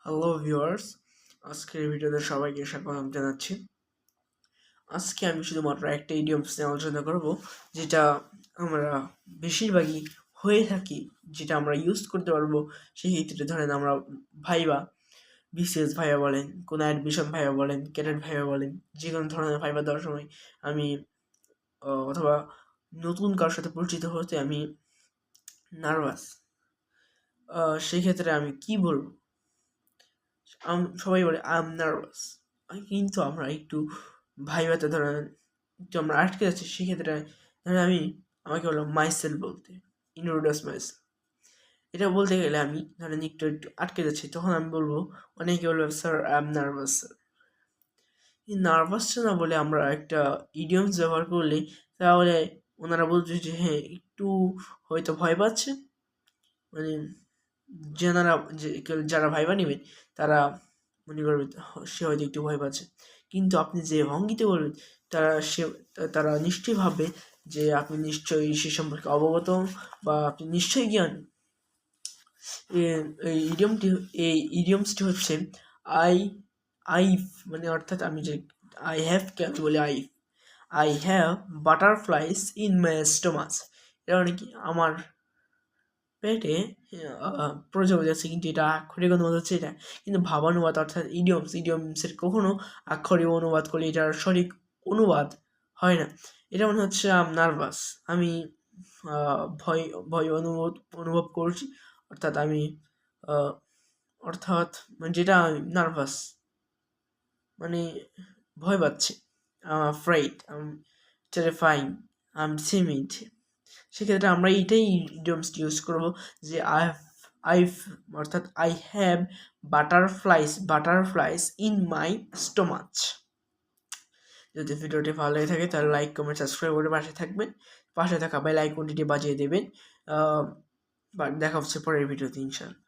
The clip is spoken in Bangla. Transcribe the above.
হ্যালো ভিউয়ার্স, আজকের ভিডিওতে সবাইকে স্বাগতম জানাচ্ছি। আজকে আমি শুধুমাত্র একটা ইডিয়মস নিয়ে আলোচনা করব, যেটা আমরা বেশিরভাগই হয়ে থাকি, যেটা আমরা ইউজ করতে পারবো। সেই ক্ষেত্রে ধরেন আমরা ভাইবা, বিসিএস ভাইবা বলেন, কোনো অ্যাডমিশন ভাইবা বলেন, ক্যাডেট ভাইবা বলেন, যে কোনো ধরনের ভাইবা দেওয়ার সময় আমি অথবা নতুন কারোর সাথে পরিচিত হতে আমি নার্ভাস। সেক্ষেত্রে আমি কি বলবো? সবাই বলে আই এম নার্ভাস, কিন্তু আমরা একটু ভাইভাতে ধরেন একটু আমরা আটকে যাচ্ছি। সেক্ষেত্রে ধরেন আমাকে বললাম মাইসেল বলতে, ইন্ট্রোডিউস মাইসেল। এটা বলতে গেলে আমি ধরেন একটু একটু আটকে যাচ্ছি, তখন আমি বলবো, অনেকে বলবে sir I am nervous sir. এই নার্ভাসটা না বলে আমরা একটা ইডিয়মস ব্যবহার করলে তাহলে ওনারা বলছে যে হ্যাঁ একটু হয়তো ভয় পাচ্ছে, মানে যেনারা যারা ভাইবা নেবেন তারা মনে করবে সে হয়তো একটু ভয় পাচ্ছে, কিন্তু আপনি যে ভঙ্গিতে বলবেন তারা নিশ্চয়ই ভাববে যে আপনি নিশ্চয়ই সে সম্পর্কে অবগত বা আপনি নিশ্চয়ই জ্ঞান। এই ইডিয়মসটি হচ্ছে আই আই মানে অর্থাৎ আমি যে আই হ্যাভকে আমি বলি I have butterflies in my stomach. এটা মানে কি, আমার পেটে প্রজাপতি আছে, কিন্তু এটা আক্ষরিক অনুবাদ হচ্ছে এটা, কিন্তু ভাবানুবাদ অর্থাৎ ইডিয়মসের কখনো আক্ষরিক অনুবাদ করলে এটার সঠিক অনুবাদ হয় না। এটা মনে হচ্ছে নার্ভাস, আমি ভয় ভয় অনুভব করছি, অর্থাৎ আমি আহ, অর্থাৎ মানে যেটা নার্ভাস মানে ভয় পাচ্ছি, afraid, terrifying, timid। সেক্ষেত্রে আমরা এইটাই ইডিয়মসটি ইউজ করব যে আইভ অর্থাৎ I have butterflies in my stomach. যদি ভিডিওটি ভালো লেগে থাকে তাহলে লাইক কমেন্ট সাবস্ক্রাইব করে পাশে থাকবেন, পাশে থাকা বেল আইকনটি বাজিয়ে দেবেন। দেখা হচ্ছে পরের ভিডিওতে ইনশাআল্লাহ।